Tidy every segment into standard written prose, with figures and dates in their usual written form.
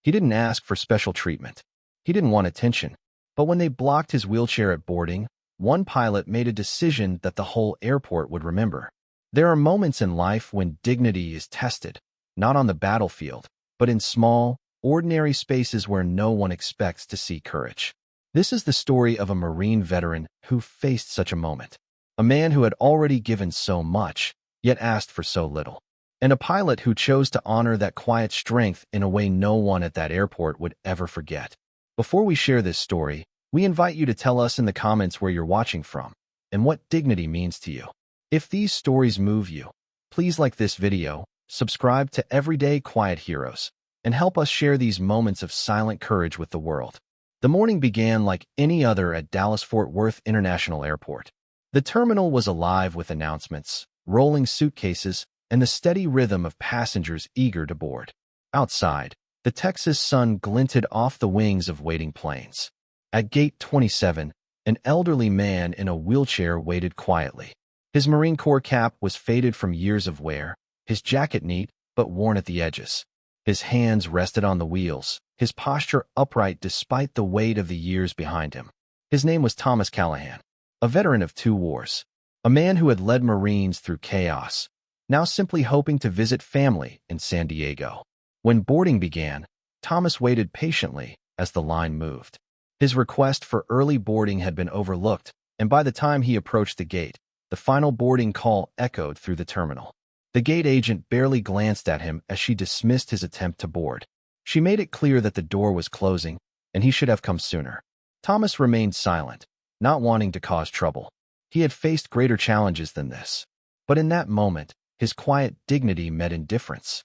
He didn't ask for special treatment. He didn't want attention. But when they blocked his wheelchair at boarding, one pilot made a decision that the whole airport would remember. There are moments in life when dignity is tested, not on the battlefield, but in small, ordinary spaces where no one expects to see courage. This is the story of a Marine veteran who faced such a moment. A man who had already given so much, yet asked for so little. And a pilot who chose to honor that quiet strength in a way no one at that airport would ever forget. Before we share this story, we invite you to tell us in the comments where you're watching from and what dignity means to you. If these stories move you, please like this video, subscribe to Everyday Quiet Heroes, and help us share these moments of silent courage with the world. The morning began like any other at Dallas-Fort Worth International Airport. The terminal was alive with announcements, rolling suitcases, and the steady rhythm of passengers eager to board. Outside, the Texas sun glinted off the wings of waiting planes. At Gate 27, an elderly man in a wheelchair waited quietly. His Marine Corps cap was faded from years of wear, his jacket neat but worn at the edges. His hands rested on the wheels, his posture upright despite the weight of the years behind him. His name was Thomas Callahan, a veteran of 2 wars, a man who had led Marines through chaos, now simply hoping to visit family in San Diego. When boarding began, Thomas waited patiently as the line moved. His request for early boarding had been overlooked, and by the time he approached the gate, the final boarding call echoed through the terminal. The gate agent barely glanced at him as she dismissed his attempt to board. She made it clear that the door was closing, and he should have come sooner. Thomas remained silent, not wanting to cause trouble. He had faced greater challenges than this. But in that moment, his quiet dignity met indifference.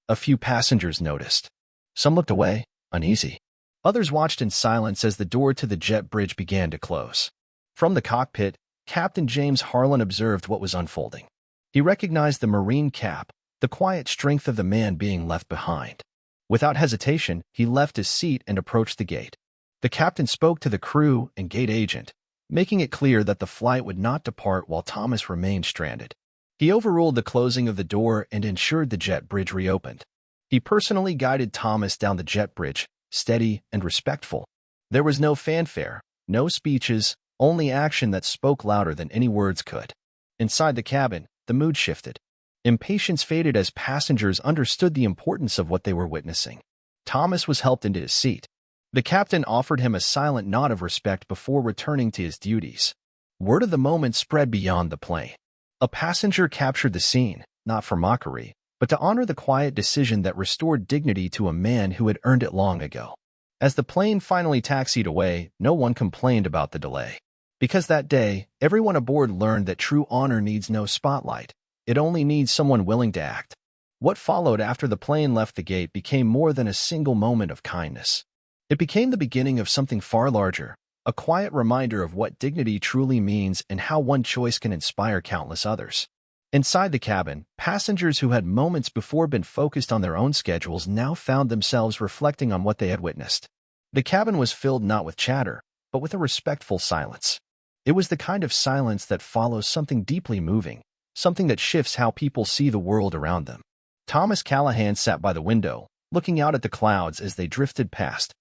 A few passengers noticed. Some looked away, uneasy. Others watched in silence as the door to the jet bridge began to close. From the cockpit, Captain James Harlan observed what was unfolding. He recognized the Marine cap, the quiet strength of the man being left behind. Without hesitation, he left his seat and approached the gate. The captain spoke to the crew and gate agent, making it clear that the flight would not depart while Thomas remained stranded. He overruled the closing of the door and ensured the jet bridge reopened. He personally guided Thomas down the jet bridge, steady and respectful. There was no fanfare, no speeches, only action that spoke louder than any words could. Inside the cabin, the mood shifted. Impatience faded as passengers understood the importance of what they were witnessing. Thomas was helped into his seat. The captain offered him a silent nod of respect before returning to his duties. Word of the moment spread beyond the plane. A passenger captured the scene, not for mockery, but to honor the quiet decision that restored dignity to a man who had earned it long ago. As the plane finally taxied away, no one complained about the delay. Because that day, everyone aboard learned that true honor needs no spotlight. It only needs someone willing to act. What followed after the plane left the gate became more than a single moment of kindness. It became the beginning of something far larger, a quiet reminder of what dignity truly means and how one choice can inspire countless others. Inside the cabin, passengers who had moments before been focused on their own schedules now found themselves reflecting on what they had witnessed. The cabin was filled not with chatter, but with a respectful silence. It was the kind of silence that follows something deeply moving, something that shifts how people see the world around them. Thomas Callahan sat by the window, looking out at the clouds as they drifted past.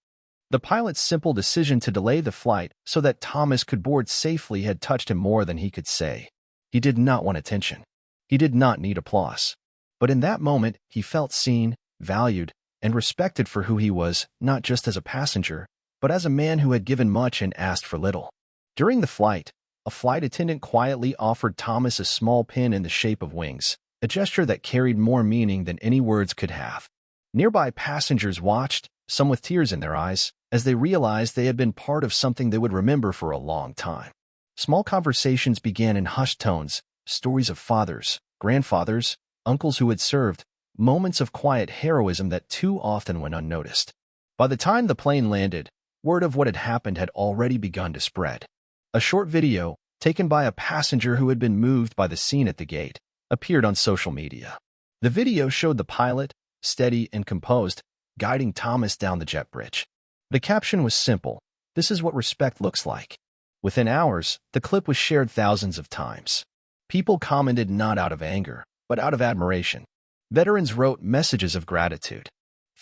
The pilot's simple decision to delay the flight so that Thomas could board safely had touched him more than he could say. He did not want attention. He did not need applause. But in that moment, he felt seen, valued, and respected for who he was, not just as a passenger, but as a man who had given much and asked for little. During the flight, a flight attendant quietly offered Thomas a small pin in the shape of wings, a gesture that carried more meaning than any words could have. Nearby passengers watched, some with tears in their eyes, as they realized they had been part of something they would remember for a long time. Small conversations began in hushed tones, stories of fathers, grandfathers, uncles who had served, moments of quiet heroism that too often went unnoticed. By the time the plane landed, word of what had happened had already begun to spread. A short video, taken by a passenger who had been moved by the scene at the gate, appeared on social media. The video showed the pilot, steady and composed, guiding Thomas down the jet bridge. The caption was simple: "This is what respect looks like." Within hours, the clip was shared thousands of times. People commented not out of anger, but out of admiration. Veterans wrote messages of gratitude.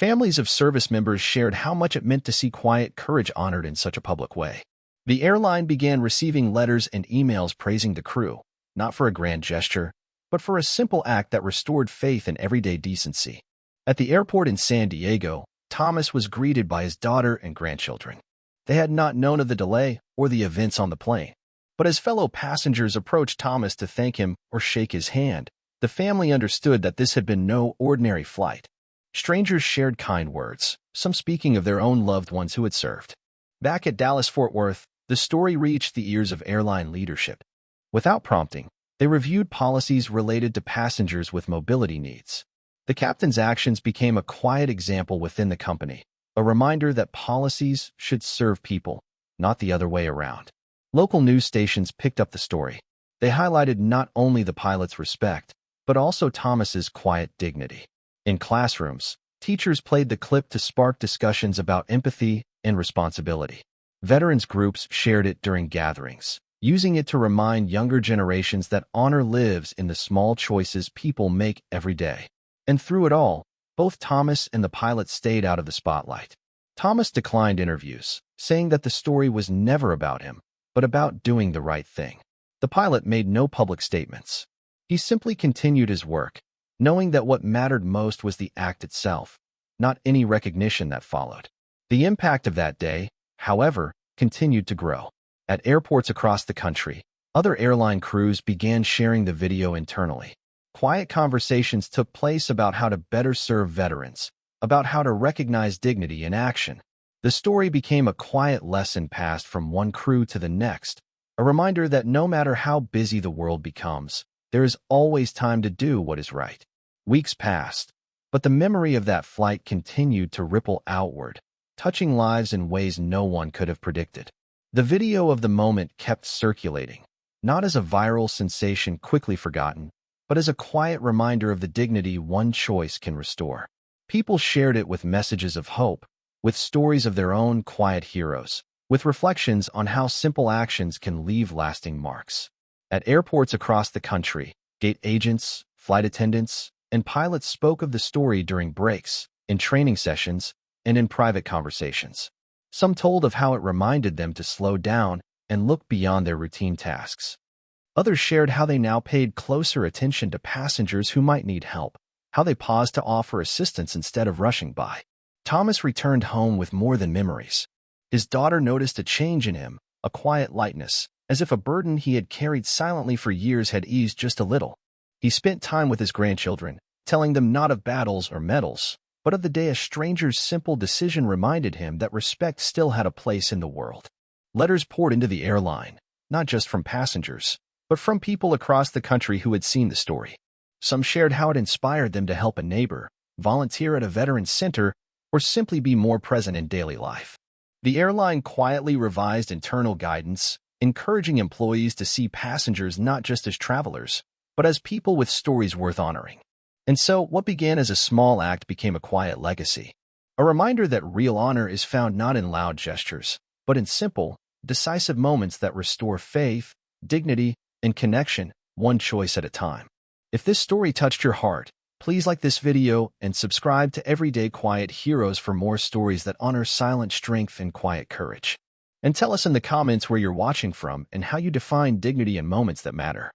Families of service members shared how much it meant to see quiet courage honored in such a public way. The airline began receiving letters and emails praising the crew, not for a grand gesture, but for a simple act that restored faith in everyday decency. At the airport in San Diego, Thomas was greeted by his daughter and grandchildren. They had not known of the delay or the events on the plane, but as fellow passengers approached Thomas to thank him or shake his hand, the family understood that this had been no ordinary flight. Strangers shared kind words, some speaking of their own loved ones who had served. Back at Dallas-Fort Worth, the story reached the ears of airline leadership. Without prompting, they reviewed policies related to passengers with mobility needs. The captain's actions became a quiet example within the company, a reminder that policies should serve people, not the other way around. Local news stations picked up the story. They highlighted not only the pilot's respect, but also Thomas's quiet dignity. In classrooms, teachers played the clip to spark discussions about empathy and responsibility. Veterans groups shared it during gatherings, using it to remind younger generations that honor lives in the small choices people make every day. And through it all, both Thomas and the pilot stayed out of the spotlight. Thomas declined interviews, saying that the story was never about him, but about doing the right thing. The pilot made no public statements. He simply continued his work, knowing that what mattered most was the act itself, not any recognition that followed. The impact of that day, however, continued to grow. At airports across the country, other airline crews began sharing the video internally. Quiet conversations took place about how to better serve veterans, about how to recognize dignity in action. The story became a quiet lesson passed from one crew to the next, a reminder that no matter how busy the world becomes, there is always time to do what is right. Weeks passed, but the memory of that flight continued to ripple outward, touching lives in ways no one could have predicted. The video of the moment kept circulating, not as a viral sensation quickly forgotten, but as a quiet reminder of the dignity one choice can restore. People shared it with messages of hope, with stories of their own quiet heroes, with reflections on how simple actions can leave lasting marks. At airports across the country, gate agents, flight attendants, and pilots spoke of the story during breaks, in training sessions, and in private conversations. Some told of how it reminded them to slow down and look beyond their routine tasks. Others shared how they now paid closer attention to passengers who might need help, how they paused to offer assistance instead of rushing by. Thomas returned home with more than memories. His daughter noticed a change in him, a quiet lightness, as if a burden he had carried silently for years had eased just a little. He spent time with his grandchildren, telling them not of battles or medals, but of the day a stranger's simple decision reminded him that respect still had a place in the world. Letters poured into the airline, not just from passengers, but from people across the country who had seen the story. Some shared how it inspired them to help a neighbor, volunteer at a veterans center, or simply be more present in daily life. The airline quietly revised internal guidance, encouraging employees to see passengers not just as travelers, but as people with stories worth honoring. And so, what began as a small act became a quiet legacy, a reminder that real honor is found not in loud gestures, but in simple, decisive moments that restore faith, dignity, and connection, one choice at a time. If this story touched your heart, please like this video and subscribe to Everyday Quiet Heroes for more stories that honor silent strength and quiet courage. And tell us in the comments where you're watching from and how you define dignity in moments that matter.